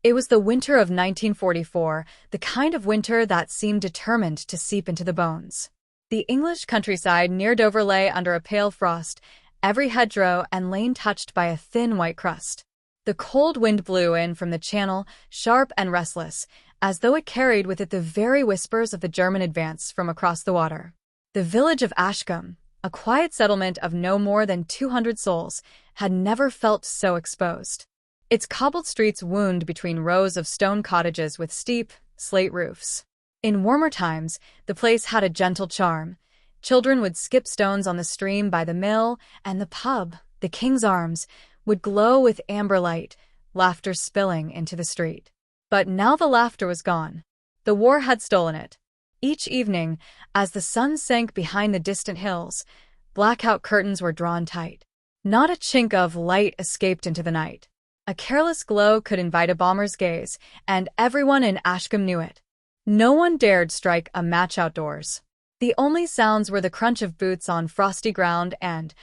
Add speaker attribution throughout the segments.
Speaker 1: It was the winter of 1944, the kind of winter that seemed determined to seep into the bones. The English countryside near Dover lay under a pale frost, every hedgerow and lane touched by a thin white crust. The cold wind blew in from the Channel, sharp and restless, as though it carried with it the very whispers of the German advance from across the water. The village of Ashcombe, a quiet settlement of no more than 200 souls, had never felt so exposed. Its cobbled streets wound between rows of stone cottages with steep, slate roofs. In warmer times, the place had a gentle charm. Children would skip stones on the stream by the mill, and the pub, the King's Arms, would glow with amber light, laughter spilling into the street. But now the laughter was gone. The war had stolen it. Each evening, as the sun sank behind the distant hills, blackout curtains were drawn tight. Not a chink of light escaped into the night. A careless glow could invite a bomber's gaze, and everyone in Ashcombe knew it. No one dared strike a match outdoors. The only sounds were the crunch of boots on frosty ground and,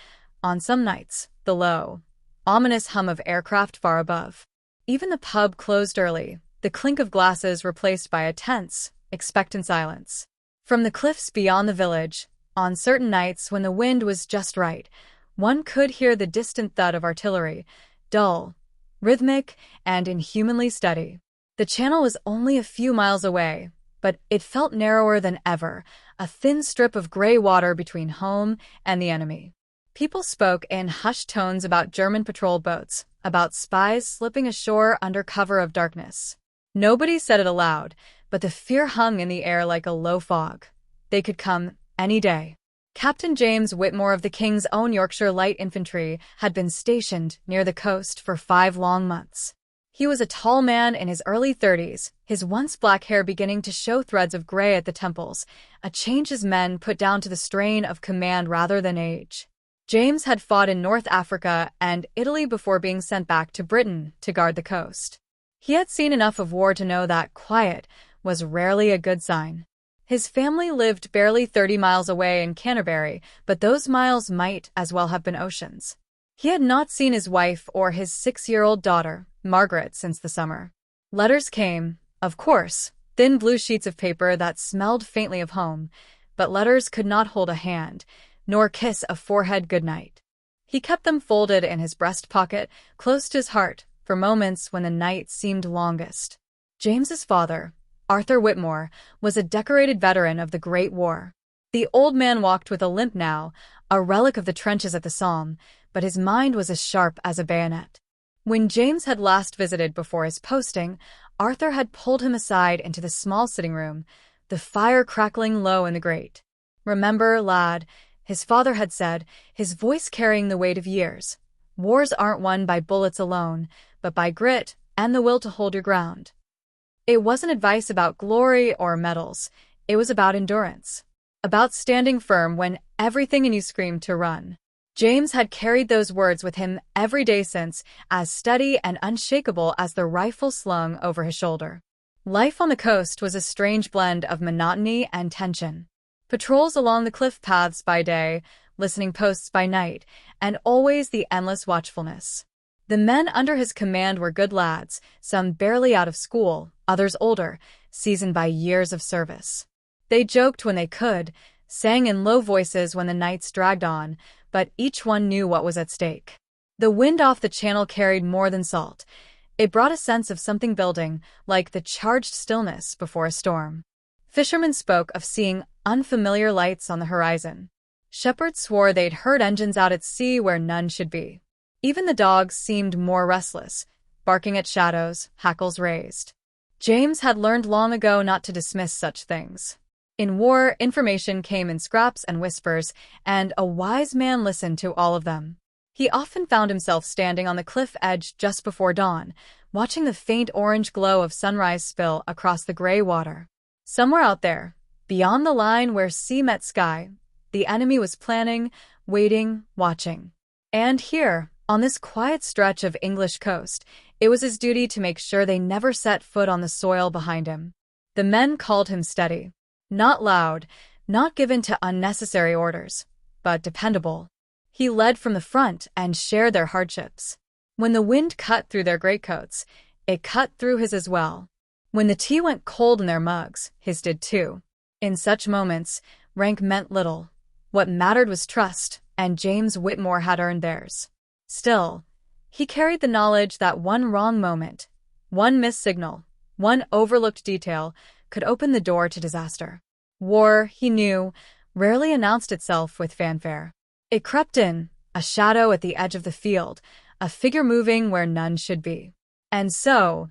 Speaker 1: on some nights, the low, ominous hum of aircraft far above. Even the pub closed early, the clink of glasses replaced by a tense, expectant silence. From the cliffs beyond the village, on certain nights when the wind was just right, one could hear the distant thud of artillery, dull, rhythmic, and inhumanly steady. The Channel was only a few miles away, but it felt narrower than ever, a thin strip of gray water between home and the enemy. People spoke in hushed tones about German patrol boats, about spies slipping ashore under cover of darkness. Nobody said it aloud, but the fear hung in the air like a low fog. They could come any day. Captain James Whitmore of the King's Own Yorkshire Light Infantry had been stationed near the coast for 5 long months. He was a tall man in his early 30s, his once black hair beginning to show threads of gray at the temples, a change his men put down to the strain of command rather than age. James had fought in North Africa and Italy before being sent back to Britain to guard the coast. He had seen enough of war to know that quiet was rarely a good sign. His family lived barely 30 miles away in Canterbury, but those miles might as well have been oceans. He had not seen his wife or his 6-year-old daughter, Margaret, since the summer. Letters came, of course, thin blue sheets of paper that smelled faintly of home, but letters could not hold a hand, nor kiss a forehead goodnight. He kept them folded in his breast pocket, close to his heart, for moments when the night seemed longest. James's father, Arthur Whitmore, was a decorated veteran of the Great War. The old man walked with a limp now, a relic of the trenches at the Somme, but his mind was as sharp as a bayonet. When James had last visited before his posting, Arthur had pulled him aside into the small sitting room, the fire crackling low in the grate. "Remember, lad," his father had said, his voice carrying the weight of years. "Wars aren't won by bullets alone, but by grit and the will to hold your ground." It wasn't advice about glory or medals. It was about endurance. About standing firm when everything in you screamed to run. James had carried those words with him every day since, as steady and unshakable as the rifle slung over his shoulder. Life on the coast was a strange blend of monotony and tension. Patrols along the cliff paths by day, listening posts by night, and always the endless watchfulness. The men under his command were good lads, some barely out of school, others older, seasoned by years of service. They joked when they could, sang in low voices when the nights dragged on, but each one knew what was at stake. The wind off the Channel carried more than salt. It brought a sense of something building, like the charged stillness before a storm. Fishermen spoke of seeing unfamiliar lights on the horizon. Shepherds swore they'd heard engines out at sea where none should be. Even the dogs seemed more restless, barking at shadows, hackles raised. James had learned long ago not to dismiss such things. In war, information came in scraps and whispers, and a wise man listened to all of them. He often found himself standing on the cliff edge just before dawn, watching the faint orange glow of sunrise spill across the gray water. Somewhere out there, beyond the line where sea met sky, the enemy was planning, waiting, watching. And here, on this quiet stretch of English coast, it was his duty to make sure they never set foot on the soil behind him. The men called him steady. Not loud, not given to unnecessary orders, but dependable. He led from the front and shared their hardships. When the wind cut through their greatcoats, It cut through his as well. When the tea went cold in their mugs, his did too. In such moments, rank meant little. What mattered was trust, and James Whitmore had earned theirs. Still, he carried the knowledge that one wrong moment, one missed signal, one overlooked detail could open the door to disaster. War, he knew, rarely announced itself with fanfare. It crept in, a shadow at the edge of the field, a figure moving where none should be. And so,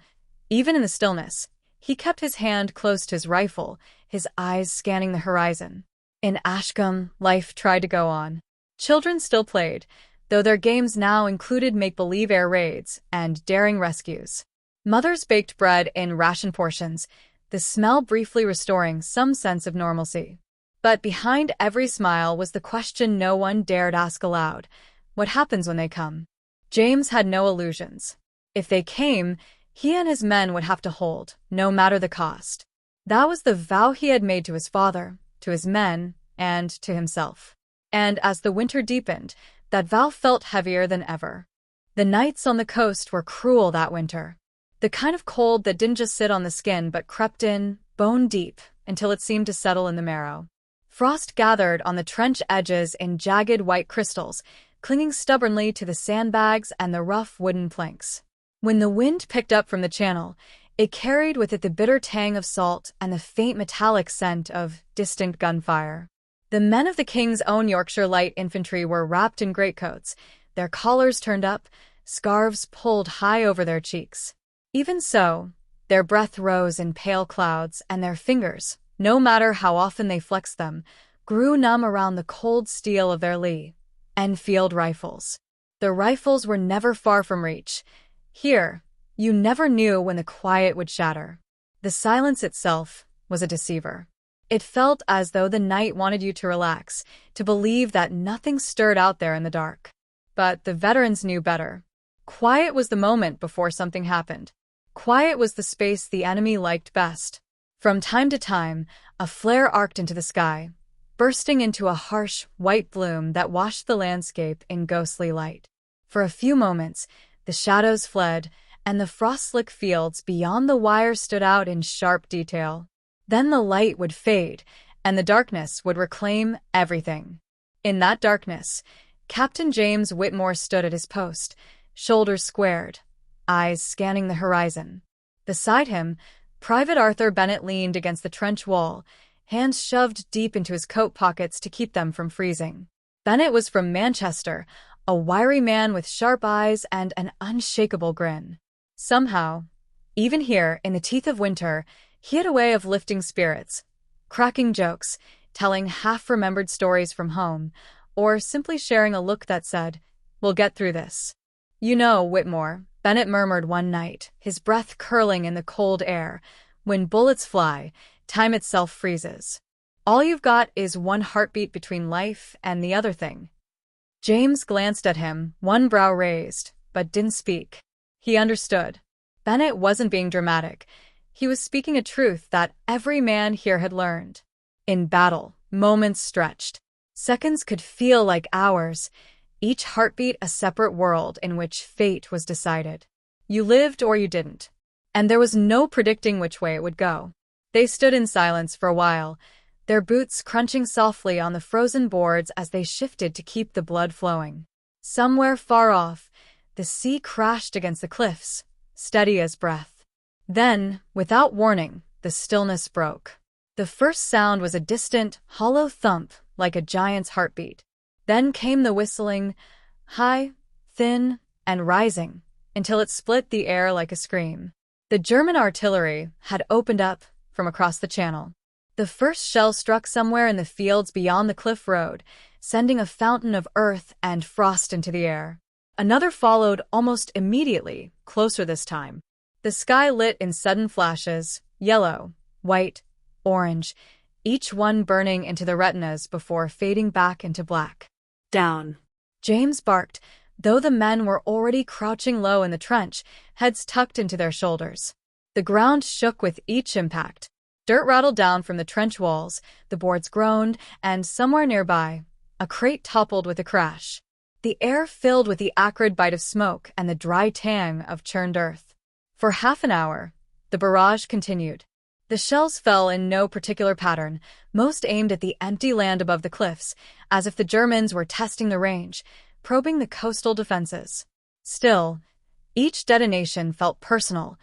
Speaker 1: even in the stillness, he kept his hand close to his rifle, his eyes scanning the horizon. In Ashcombe, life tried to go on. Children still played, though their games now included make-believe air raids and daring rescues. Mothers baked bread in ration portions, the smell briefly restoring some sense of normalcy. But behind every smile was the question no one dared ask aloud: what happens when they come? James had no illusions. If they came, he and his men would have to hold, no matter the cost. That was the vow he had made to his father, to his men, and to himself. And as the winter deepened, that vow felt heavier than ever. The nights on the coast were cruel that winter. The kind of cold that didn't just sit on the skin but crept in, bone deep, until it seemed to settle in the marrow. Frost gathered on the trench edges in jagged white crystals, clinging stubbornly to the sandbags and the rough wooden planks. When the wind picked up from the channel, it carried with it the bitter tang of salt and the faint metallic scent of distant gunfire. The men of the King's Own Yorkshire Light Infantry were wrapped in greatcoats, their collars turned up, scarves pulled high over their cheeks. Even so, their breath rose in pale clouds, and their fingers, no matter how often they flexed them, grew numb around the cold steel of their Lee Enfield rifles. The rifles were never far from reach. Here, you never knew when the quiet would shatter. The silence itself was a deceiver. It felt as though the night wanted you to relax, to believe that nothing stirred out there in the dark. But the veterans knew better. Quiet was the moment before something happened. Quiet was the space the enemy liked best. From time to time, a flare arced into the sky, bursting into a harsh, white bloom that washed the landscape in ghostly light. For a few moments, the shadows fled, and the frost-slick fields beyond the wire stood out in sharp detail. Then the light would fade, and the darkness would reclaim everything. In that darkness, Captain James Whitmore stood at his post, shoulders squared, eyes scanning the horizon. Beside him, Private Arthur Bennett leaned against the trench wall, hands shoved deep into his coat pockets to keep them from freezing. Bennett was from Manchester, a wiry man with sharp eyes and an unshakable grin. Somehow, even here, in the teeth of winter, he had a way of lifting spirits, cracking jokes, telling half-remembered stories from home, or simply sharing a look that said, "We'll get through this." "You know, Whitmore," Bennett murmured one night, his breath curling in the cold air, "when bullets fly, time itself freezes. All you've got is one heartbeat between life and the other thing." James glanced at him, one brow raised, but didn't speak. He understood. Bennett wasn't being dramatic. He was speaking a truth that every man here had learned. In battle, moments stretched. Seconds could feel like hours, each heartbeat a separate world in which fate was decided. You lived or you didn't. And there was no predicting which way it would go. They stood in silence for a while, their boots crunching softly on the frozen boards as they shifted to keep the blood flowing. Somewhere far off, the sea crashed against the cliffs, steady as breath. Then, without warning, the stillness broke. The first sound was a distant, hollow thump like a giant's heartbeat. Then came the whistling, high, thin, and rising, until it split the air like a scream. The German artillery had opened up from across the channel. The first shell struck somewhere in the fields beyond the cliff road, sending a fountain of earth and frost into the air. Another followed almost immediately, closer this time. The sky lit in sudden flashes, yellow, white, orange, each one burning into the retinas before fading back into black. "Down," James barked, though the men were already crouching low in the trench, heads tucked into their shoulders. The ground shook with each impact. Dirt rattled down from the trench walls, the boards groaned, and somewhere nearby, a crate toppled with a crash. The air filled with the acrid bite of smoke and the dry tang of churned earth. For half an hour, the barrage continued. The shells fell in no particular pattern, most aimed at the empty land above the cliffs, as if the Germans were testing the range, probing the coastal defenses. Still, each detonation felt personal,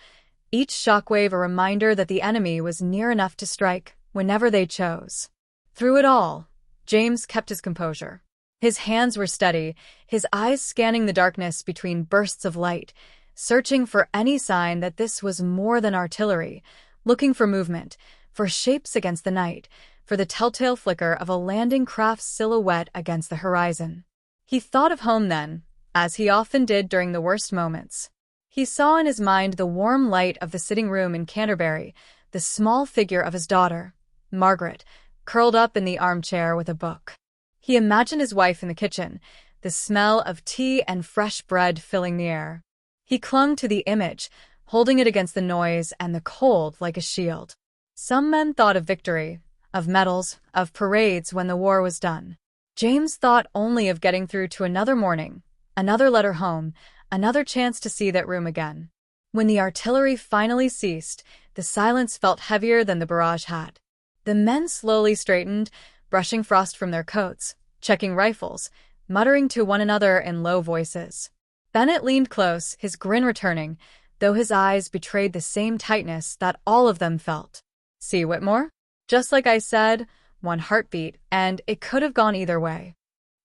Speaker 1: each shockwave a reminder that the enemy was near enough to strike whenever they chose. Through it all, James kept his composure. His hands were steady, his eyes scanning the darkness between bursts of light, searching for any sign that this was more than artillery, looking for movement, for shapes against the night, for the telltale flicker of a landing craft's silhouette against the horizon. He thought of home then, as he often did during the worst moments. He saw in his mind the warm light of the sitting room in Canterbury, the small figure of his daughter, Margaret, curled up in the armchair with a book. He imagined his wife in the kitchen, the smell of tea and fresh bread filling the air. He clung to the image, holding it against the noise and the cold like a shield. Some men thought of victory, of medals, of parades when the war was done. James thought only of getting through to another morning, another letter home, another chance to see that room again. When the artillery finally ceased, the silence felt heavier than the barrage had. The men slowly straightened, brushing frost from their coats, checking rifles, muttering to one another in low voices. Bennett leaned close, his grin returning, though his eyes betrayed the same tightness that all of them felt. "See, Whitmore? Just like I said, one heartbeat, and it could have gone either way."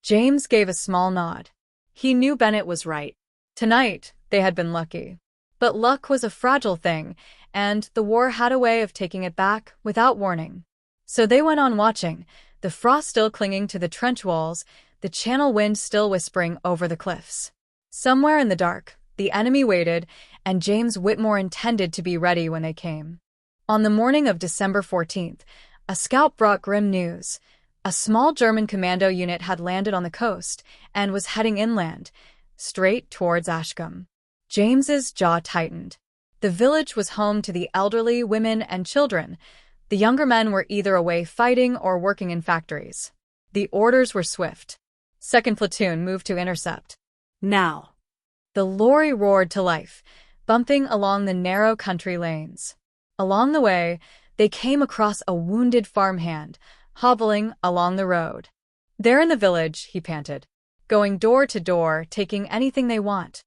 Speaker 1: James gave a small nod. He knew Bennett was right. Tonight, they had been lucky. But luck was a fragile thing, and the war had a way of taking it back without warning. So they went on watching, the frost still clinging to the trench walls, the channel wind still whispering over the cliffs. Somewhere in the dark, the enemy waited, and James Whitmore intended to be ready when they came. On the morning of December 14th, a scout brought grim news. A small German commando unit had landed on the coast and was heading inland, straight towards Ashcombe. James's jaw tightened. The village was home to the elderly, women, and children. The younger men were either away fighting or working in factories. The orders were swift. "Second platoon moved to intercept. Now." The lorry roared to life, bumping along the narrow country lanes. Along the way, they came across a wounded farmhand, hobbling along the road. "They're in the village," he panted, "going door to door, taking anything they want."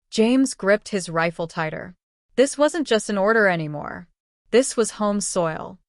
Speaker 1: James gripped his rifle tighter. This wasn't just an order anymore. This was home soil.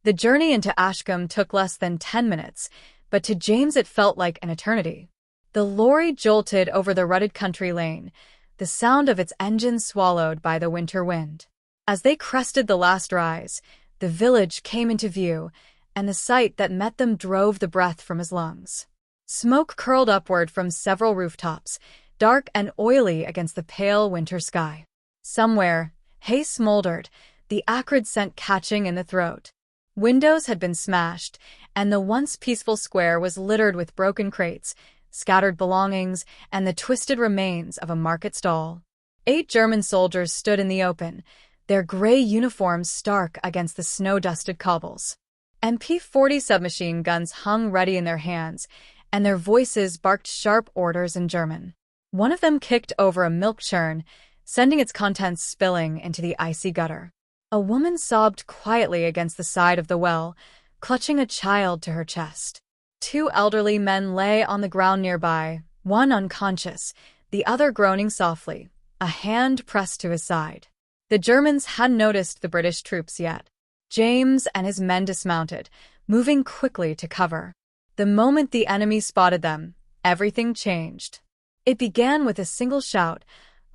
Speaker 1: The journey into Ashcombe took less than 10 minutes, but to James it felt like an eternity. The lorry jolted over the rutted country lane, the sound of its engine swallowed by the winter wind. As they crested the last rise, the village came into view, and the sight that met them drove the breath from his lungs. Smoke curled upward from several rooftops, dark and oily against the pale winter sky. Somewhere, hay smoldered, the acrid scent catching in the throat. Windows had been smashed, and the once peaceful square was littered with broken crates, scattered belongings, and the twisted remains of a market stall. 8 German soldiers stood in the open, their gray uniforms stark against the snow-dusted cobbles. MP-40 submachine guns hung ready in their hands, and their voices barked sharp orders in German. One of them kicked over a milk churn, sending its contents spilling into the icy gutter. A woman sobbed quietly against the side of the well, clutching a child to her chest. 2 elderly men lay on the ground nearby, one unconscious, the other groaning softly, a hand pressed to his side. The Germans hadn't noticed the British troops yet. James and his men dismounted, moving quickly to cover. The moment the enemy spotted them, everything changed. It began with a single shout,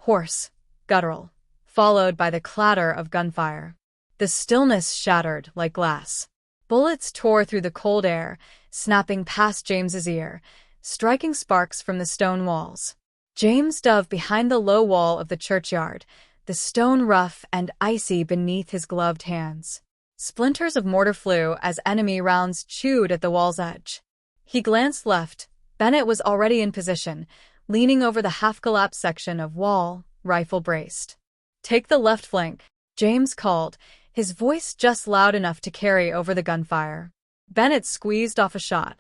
Speaker 1: hoarse, guttural, followed by the clatter of gunfire. The stillness shattered like glass. Bullets tore through the cold air, snapping past James's ear, striking sparks from the stone walls. James dove behind the low wall of the churchyard, the stone rough and icy beneath his gloved hands. Splinters of mortar flew as enemy rounds chewed at the wall's edge. He glanced left. Bennett was already in position, leaning over the half-collapsed section of wall, rifle braced. "Take the left flank," James called, his voice just loud enough to carry over the gunfire. Bennett squeezed off a shot.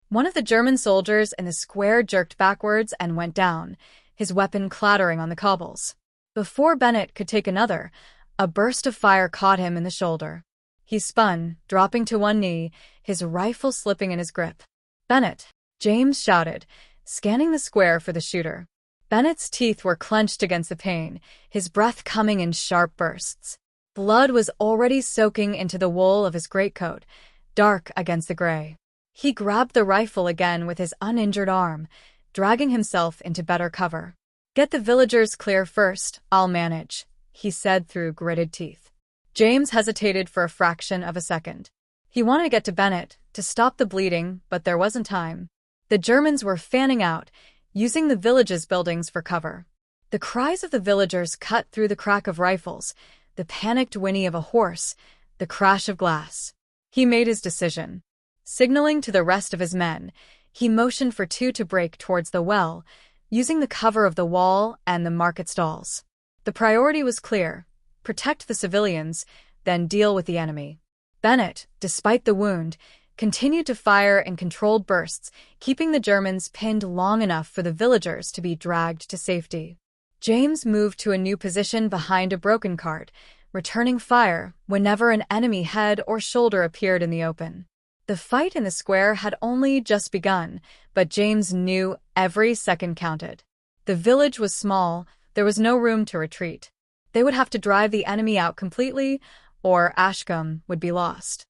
Speaker 1: One of the German soldiers in the square jerked backwards and went down, his weapon clattering on the cobbles. Before Bennett could take another, a burst of fire caught him in the shoulder. He spun, dropping to one knee, his rifle slipping in his grip. "Bennett!" James shouted, scanning the square for the shooter. Bennett's teeth were clenched against the pain, his breath coming in sharp bursts. Blood was already soaking into the wool of his greatcoat, dark against the gray. He grabbed the rifle again with his uninjured arm, dragging himself into better cover. "Get the villagers clear first, I'll manage," he said through gritted teeth. James hesitated for a fraction of a second. He wanted to get to Bennett, to stop the bleeding, but there wasn't time. The Germans were fanning out, using the village's buildings for cover. The cries of the villagers cut through the crack of rifles, the panicked whinny of a horse, the crash of glass. He made his decision. Signaling to the rest of his men, he motioned for two to break towards the well, using the cover of the wall and the market stalls. The priority was clear: protect the civilians, then deal with the enemy. Bennett, despite the wound, continued to fire in controlled bursts, keeping the Germans pinned long enough for the villagers to be dragged to safety. James moved to a new position behind a broken cart, returning fire whenever an enemy head or shoulder appeared in the open. The fight in the square had only just begun, but James knew every second counted. The village was small, there was no room to retreat. They would have to drive the enemy out completely, or Ashcombe would be lost.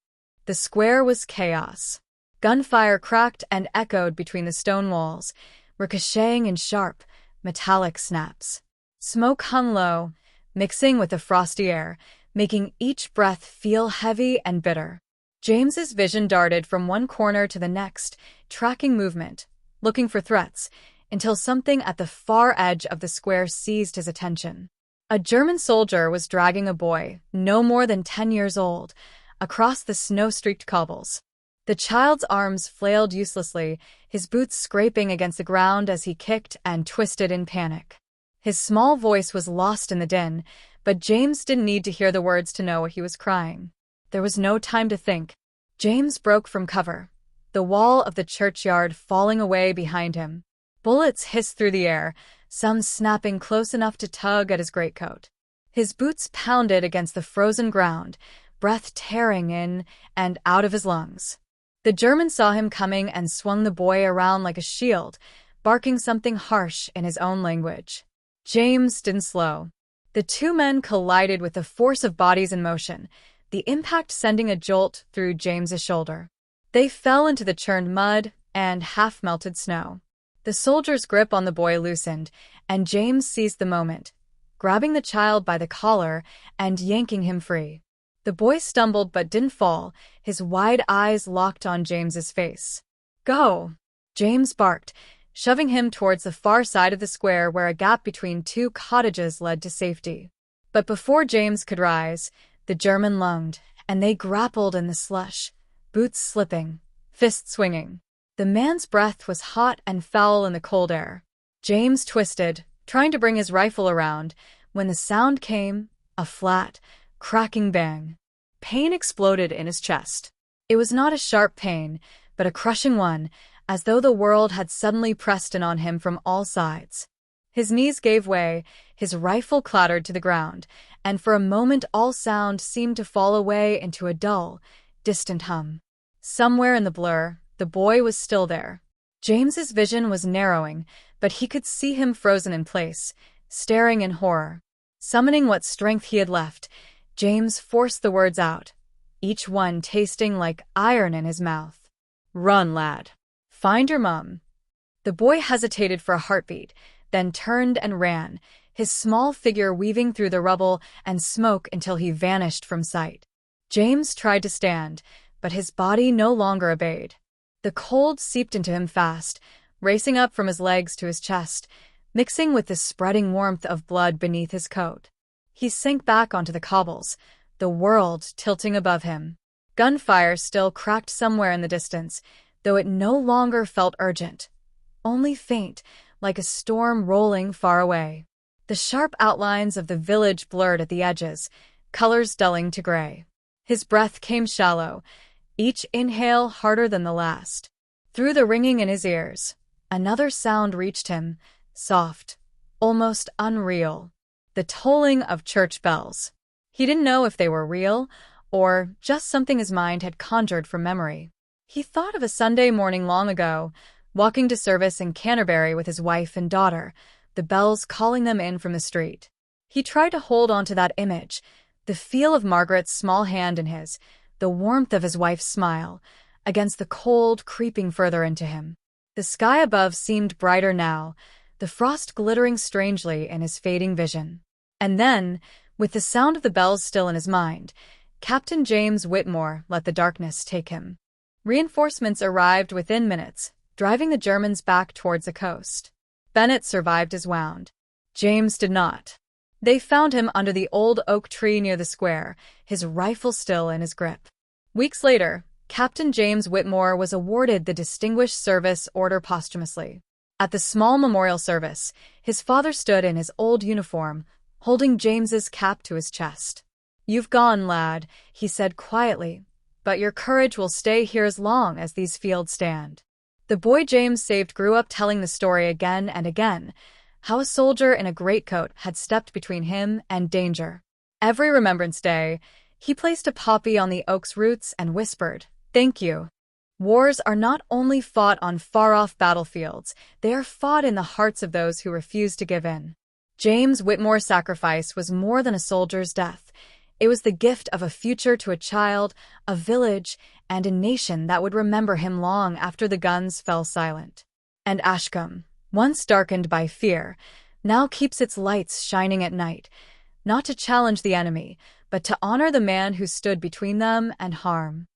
Speaker 1: The square was chaos. Gunfire cracked and echoed between the stone walls, ricocheting in sharp, metallic snaps. Smoke hung low, mixing with the frosty air, making each breath feel heavy and bitter. James's vision darted from one corner to the next, tracking movement, looking for threats, until something at the far edge of the square seized his attention. A German soldier was dragging a boy, no more than 10 years old, across the snow-streaked cobbles. The child's arms flailed uselessly, his boots scraping against the ground as he kicked and twisted in panic. His small voice was lost in the din, but James didn't need to hear the words to know he was crying. There was no time to think. James broke from cover, the wall of the churchyard falling away behind him. Bullets hissed through the air, some snapping close enough to tug at his greatcoat. His boots pounded against the frozen ground, breath tearing in and out of his lungs. The German saw him coming and swung the boy around like a shield, barking something harsh in his own language. James didn't slow. The two men collided with the force of bodies in motion, the impact sending a jolt through James's shoulder. They fell into the churned mud and half-melted snow. The soldier's grip on the boy loosened, and James seized the moment, grabbing the child by the collar and yanking him free. The boy stumbled but didn't fall, his wide eyes locked on James's face. "Go!" James barked, shoving him towards the far side of the square where a gap between two cottages led to safety. But before James could rise, the German lunged, and they grappled in the slush, boots slipping, fists swinging. The man's breath was hot and foul in the cold air. James twisted, trying to bring his rifle around, when the sound came, a flat, cracking bang. Pain exploded in his chest. It was not a sharp pain, but a crushing one, as though the world had suddenly pressed in on him from all sides. His knees gave way, his rifle clattered to the ground, and for a moment all sound seemed to fall away into a dull, distant hum. Somewhere in the blur, the boy was still there. James's vision was narrowing, but he could see him frozen in place, staring in horror. Summoning what strength he had left, James forced the words out, each one tasting like iron in his mouth. "Run, lad. Find your mum." The boy hesitated for a heartbeat, then turned and ran, his small figure weaving through the rubble and smoke until he vanished from sight. James tried to stand, but his body no longer obeyed. The cold seeped into him fast, racing up from his legs to his chest, mixing with the spreading warmth of blood beneath his coat. He sank back onto the cobbles, the world tilting above him. Gunfire still cracked somewhere in the distance, though it no longer felt urgent, only faint, like a storm rolling far away. The sharp outlines of the village blurred at the edges, colors dulling to gray. His breath came shallow, each inhale harder than the last. Through the ringing in his ears, another sound reached him, soft, almost unreal. the tolling of church bells. He didn't know if they were real or just something his mind had conjured from memory. He thought of a Sunday morning long ago, walking to service in Canterbury with his wife and daughter, the bells calling them in from the street. He tried to hold on to that image, the feel of Margaret's small hand in his, the warmth of his wife's smile, against the cold creeping further into him. The sky above seemed brighter now, the frost glittering strangely in his fading vision. And then, with the sound of the bells still in his mind, Captain James Whitmore let the darkness take him. Reinforcements arrived within minutes, driving the Germans back towards the coast. Bennett survived his wound. James did not. They found him under the old oak tree near the square, his rifle still in his grip. Weeks later, Captain James Whitmore was awarded the Distinguished Service Order posthumously. At the small memorial service, his father stood in his old uniform, holding James's cap to his chest. "You've gone, lad," he said quietly, "but your courage will stay here as long as these fields stand." The boy James saved grew up telling the story again and again, how a soldier in a greatcoat had stepped between him and danger. Every Remembrance Day, he placed a poppy on the oak's roots and whispered, "Thank you." Wars are not only fought on far-off battlefields, they are fought in the hearts of those who refuse to give in. James Whitmore's sacrifice was more than a soldier's death. It was the gift of a future to a child, a village, and a nation that would remember him long after the guns fell silent. And Ashcombe, once darkened by fear, now keeps its lights shining at night, not to challenge the enemy, but to honor the man who stood between them and harm.